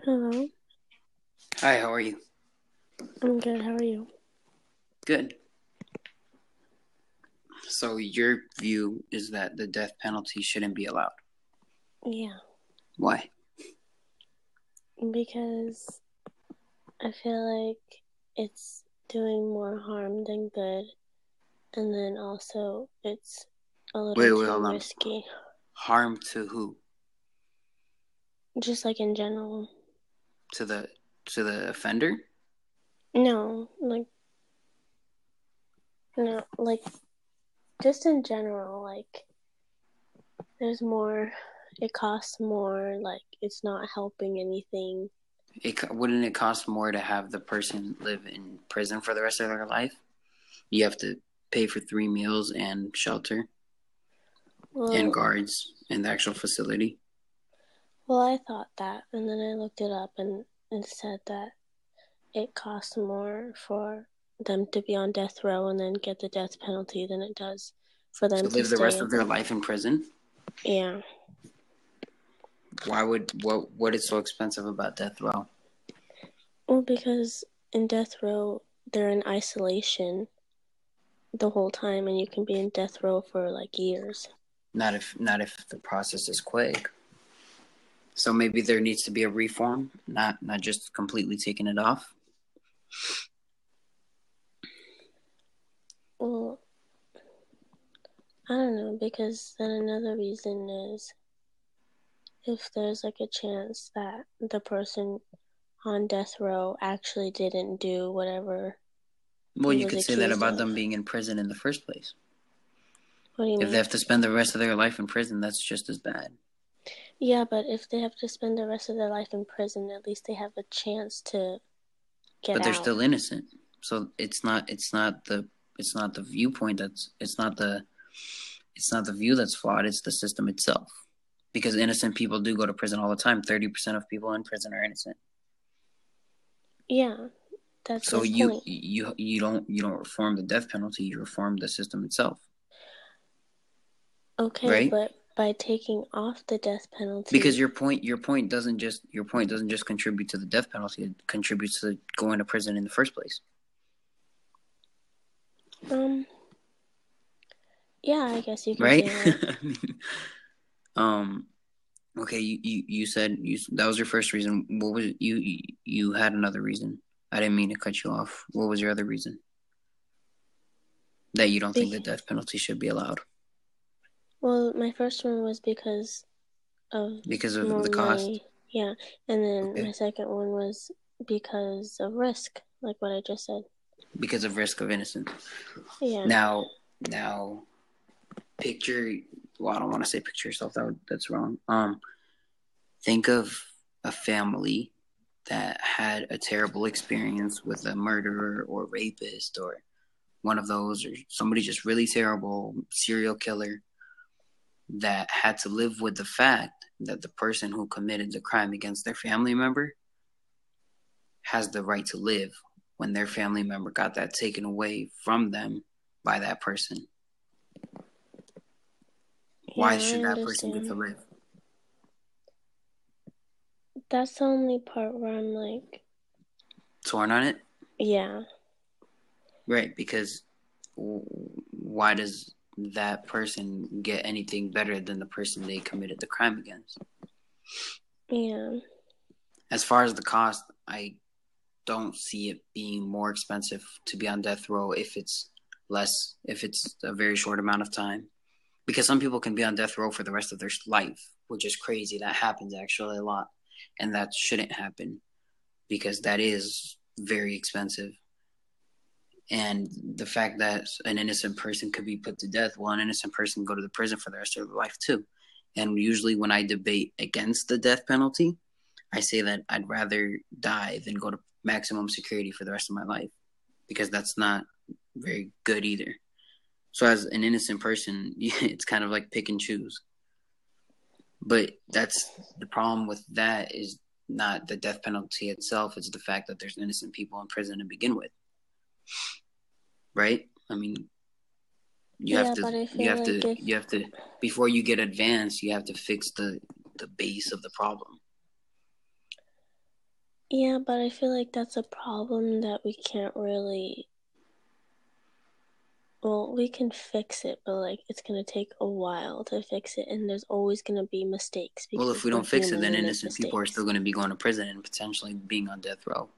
Hello, Hi, how are you? I'm good. How are you? Good. So your view is that the death penalty shouldn't be allowed. Yeah, Why? because I feel like it's doing more harm than good, and then also it's a little Wait, too hold on. risky, Harm to who? just like in general. To the offender? No, no, just in general, there's more, it costs more, it's not helping anything. Wouldn't it cost more to have the person live in prison for the rest of their life? You have to pay for 3 meals and shelter and Well, guards in the actual facility. well, I thought that, and then I looked it up, and it said that it costs more for them to be on death row and then get the death penalty than it does for To them to live the rest stay. of their life in prison? Yeah. What is so expensive about death row? Well, because in death row, they're in isolation the whole time, and you can be in death row for years. Not if the process is quick. So maybe there needs to be a reform, not just completely taking it off. Well, I don't know, because then another reason is if there's a chance that the person on death row actually didn't do whatever Well, he you was could say that accused about of. them being in prison in the first place. What do you If they mean? have to spend the rest of their life in prison, that's just as bad. Yeah, but if they have to spend the rest of their life in prison, at least they have a chance to get But they're out. still innocent. So it's not the viewpoint that's it's not the view that's flawed, it's the system itself. Because innocent people do go to prison all the time. 30% of people in prison are innocent. Yeah, that's So my you point. you you don't reform the death penalty, you reform the system itself, Okay, right? but by taking off the death Because penalty, your point doesn't just contribute to the death penalty, it contributes to going to prison in the first place. um, yeah, I guess you can Right? say that. um okay, you said that was your first reason. What was you had another reason. I didn't mean to cut you off. What was your other reason that you don't think the Be- death penalty should be allowed? well, my first one was because of Because of more the cost? money. Yeah, and then my Okay. second one was because of risk, like what I just said. Because of risk of innocence. Yeah. Now picture, well, I don't want to say picture yourself, that's wrong. Think of a family that had a terrible experience with a murderer or rapist or one of those, or somebody just really terrible, serial killer, that had to live with the fact that the person who committed the crime against their family member has the right to live when their family member got that taken away from them by that person. Yeah, Why I should that person get to understand. live? That's the only part where I'm Torn on it? yeah. Right, because why does that person get anything better than the person they committed the crime against? Yeah. As far as the cost, I don't see it being more expensive to be on death row if it's a very short amount of time. Because some people can be on death row for the rest of their life, which is crazy. That happens actually a lot. And that shouldn't happen because that is very expensive. And the fact that an innocent person could be put to death, well, an innocent person can go to the prison for the rest of their life too. And usually when I debate against the death penalty, I say that I'd rather die than go to maximum security for the rest of my life because that's not very good either. So as an innocent person, it's kind of like pick and choose. But that's the problem with that is not the death penalty itself, it's the fact that there's innocent people in prison to begin with. Right? I mean, you have Yeah, to but I you feel have like to if you have to before you get advanced, you have to fix the base of the problem. Yeah, but I feel like that's a problem that we can't really. Well, we can fix it, but like it's gonna take a while to fix it, and there's always gonna be mistakes Well, if because we we're don't fix it, human, then we make innocent people are still mistakes. going to be going to prison and potentially being on death row.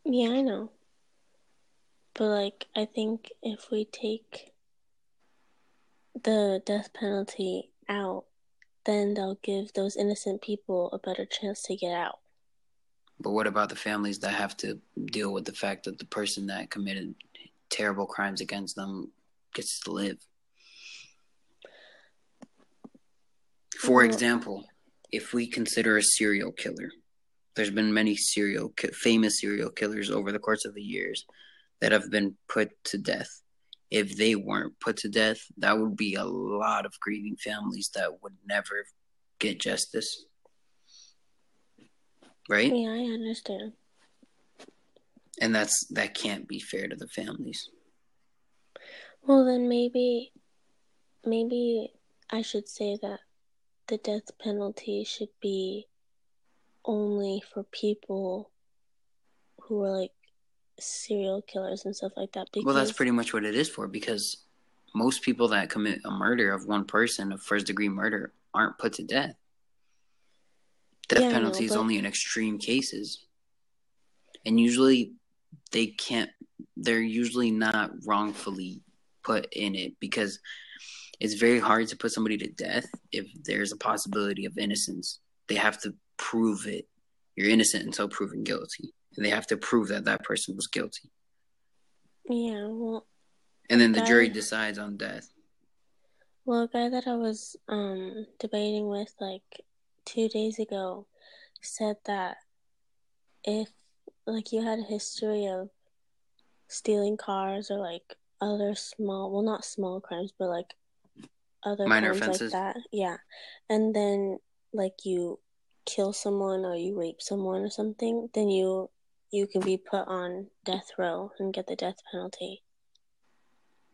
Yeah, I know. But like I think if we take the death penalty out, then they'll give those innocent people a better chance to get out. But what about the families that have to deal with the fact that the person that committed terrible crimes against them gets to live? For Well, example, if we consider a serial killer, there's been many famous serial killers over the course of the years that have been put to death. If they weren't put to death, that would be a lot of grieving families that would never get justice. Right? yeah, I understand. And that can't be fair to the families. Well, then maybe I should say that the death penalty should be only for people who are like serial killers and stuff like that Well, that's because pretty much what it is for, because most people that commit a murder of one person, a first degree murder, aren't put to death. Death yeah, I know, penalty is but only in extreme cases. And usually they're usually not wrongfully put in it, because it's very hard to put somebody to death if there's a possibility of innocence. They have to prove it. You're innocent until proven guilty. And they have to prove that that person was guilty. yeah, well, And then the jury decides on death. Well, a guy that I was debating with like 2 days ago said that if like you had a history of stealing cars or like other small, well, not small crimes, but like other Minor crimes like offenses. that, yeah, and then like you kill someone or you rape someone or something, then you can be put on death row and get the death penalty.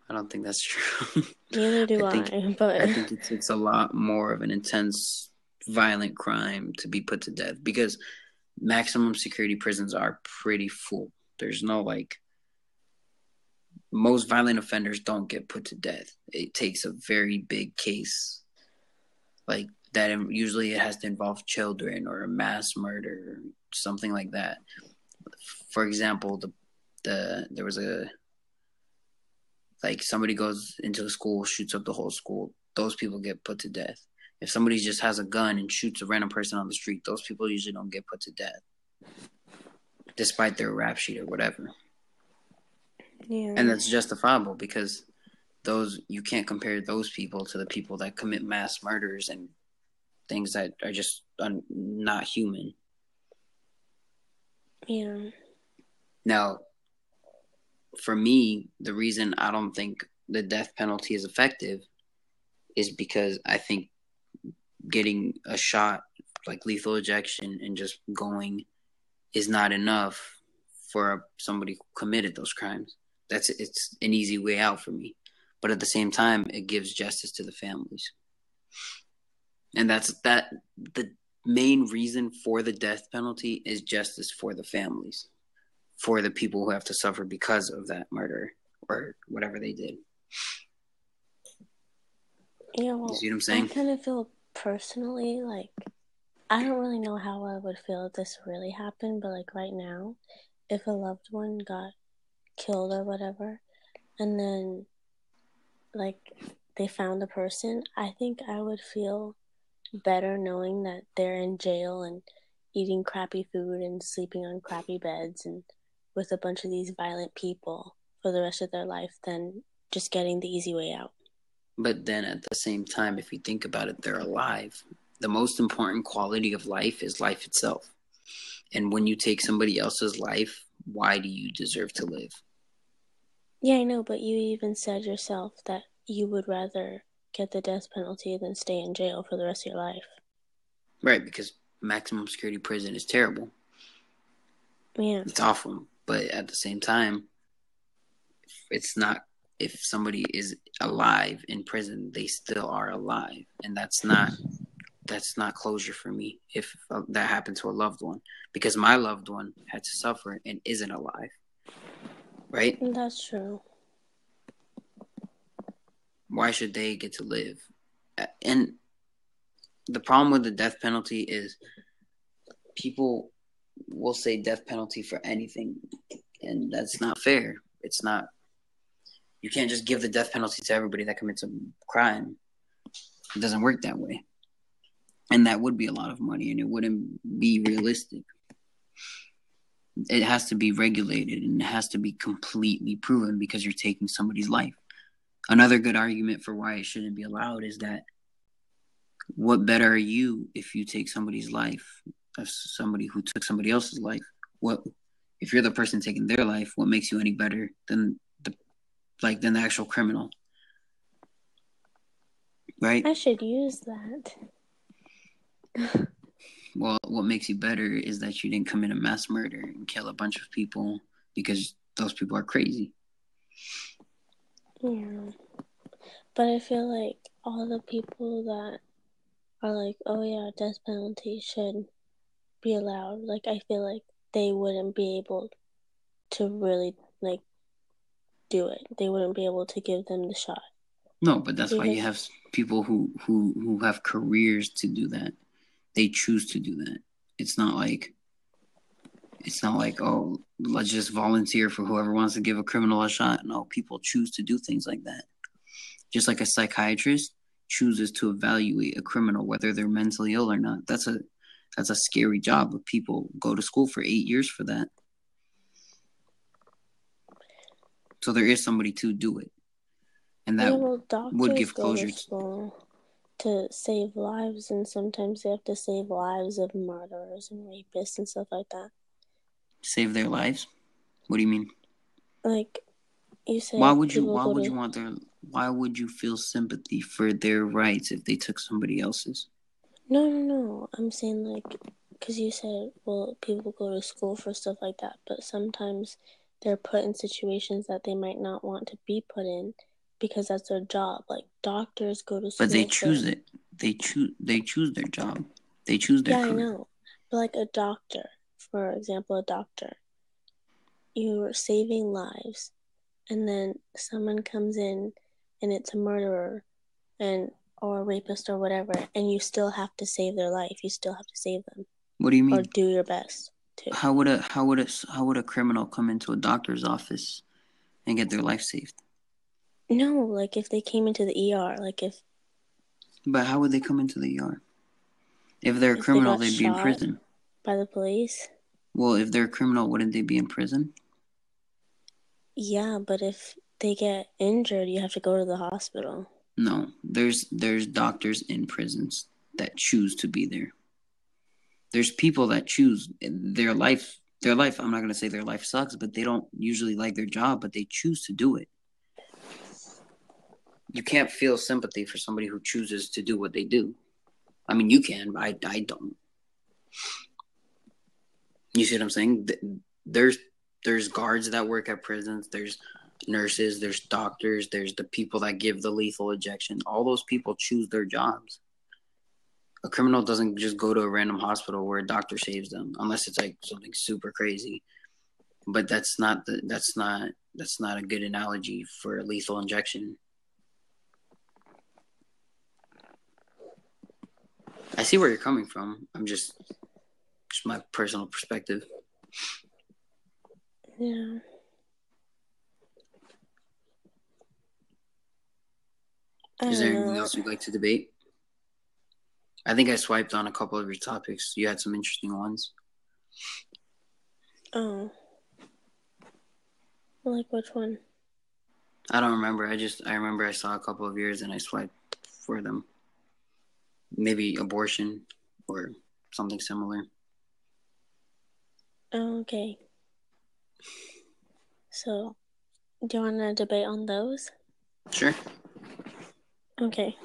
I don't think that's true. Neither I do think I, but I think it takes a lot more of an intense, violent crime to be put to death, because maximum security prisons are pretty full. There's no like, most violent offenders don't get put to death. It takes a very big case like that. Usually, it has to involve children or a mass murder, or something like that. For example, there was a, like, somebody goes into a school, shoots up the whole school. Those people get put to death. If somebody just has a gun and shoots a random person on the street, those people usually don't get put to death, despite their rap sheet or whatever. yeah, And that's justifiable, because those, you can't compare those people to the people that commit mass murders and things that are just not human. yeah, Now, for me, the reason I don't think the death penalty is effective is because I think getting a shot, like lethal ejection, and just going is not enough for somebody who committed those crimes. It's an easy way out for me, but at the same time, it gives justice to the families, and that the main reason for the death penalty is justice for the families, for the people who have to suffer because of that murder or whatever they did. yeah. You Well, see what I'm I saying? kind of feel personally like I don't really know how I would feel if this really happened, but like right now, if a loved one got killed or whatever, and then like they found the person, I think I would feel better knowing that they're in jail and eating crappy food and sleeping on crappy beds and with a bunch of these violent people for the rest of their life than just getting the easy way out. But then at the same time, if you think about it, they're alive. The most important quality of life is life itself. And when you take somebody else's life, why do you deserve to live? Yeah, I know, but you even said yourself that you would rather get the death penalty than stay in jail for the rest of your life. Right, because maximum security prison is terrible. Yeah. It's awful. But at the same time, it's not, if somebody is alive in prison, they still are alive. And that's not that's not closure for me if that happened to a loved one, because my loved one had to suffer and isn't alive, right? That's true. Why should they get to live? And the problem with the death penalty is people will say death penalty for anything, and that's not fair. It's not. You can't just give the death penalty to everybody that commits a crime. It doesn't work that way. And that would be a lot of money, and it wouldn't be realistic. It has to be regulated, and it has to be completely proven, because you're taking somebody's life. Another good argument for why it shouldn't be allowed is that what better are you if you take somebody's life, as somebody who took somebody else's life? What if you're the person taking their life? What makes you any better than the actual criminal? Right? I should use that. Well, what makes you better is that you didn't commit a mass murder and kill a bunch of people because those people are crazy. Yeah. But I feel like all the people that are like, oh yeah, death penalty should be allowed, like, I feel like they wouldn't be able to really, like, do it. They wouldn't be able to give them the shot. No, but that's why you have people who have careers to do that. They choose to do that. It's not like, oh, let's just volunteer for whoever wants to give a criminal a shot. No, people choose to do things like that. Just like a psychiatrist chooses to evaluate a criminal whether they're mentally ill or not. That's a scary job, but people go to school for 8 years for that. So there is somebody to do it. And that would give closure to school to save lives, and sometimes they have to save lives of murderers and rapists and stuff like that. Save their lives? What do you mean? Like you said, why would you feel sympathy for their rights if they took somebody else's? No. I'm saying, like, because you said, well, people go to school for stuff like that, but sometimes they're put in situations that they might not want to be put in because that's their job. Like, doctors go to school. But they choose it. They choose their job. They choose their career. I know. But like a doctor, for example, you're saving lives, and then someone comes in and it's a murderer or a rapist or whatever, and you still have to save their life. You still have to save them. What do you mean? Or do your best to. How would a criminal come into a doctor's office and get their life saved? No, like if they came into the ER, But how would they come into the ER? If they're a criminal, they'd be in prison. By the police? Well, if they're a criminal, wouldn't they be in prison? Yeah, but if they get injured, you have to go to the hospital. No, there's doctors in prisons that choose to be there. There's people that choose their life. I'm not going to say their life sucks, but they don't usually like their job, but they choose to do it. You can't feel sympathy for somebody who chooses to do what they do. I mean, you can, but I don't. You see what I'm saying? There's guards that work at prisons. There's nurses. There's doctors. There's the people that give the lethal injection. All those people choose their jobs. A criminal doesn't just go to a random hospital where a doctor saves them, unless it's like something super crazy. But that's not a good analogy for a lethal injection. I see where you're coming from. I'm just my personal perspective. Yeah. Is there anything else you'd like to debate? I think I swiped on a couple of your topics. You had some interesting ones. Oh. Like which one? I don't remember. I remember I saw a couple of yours and I swiped for them. Maybe abortion or something similar. Oh, okay. So, do you want to debate on those? Sure. Okay.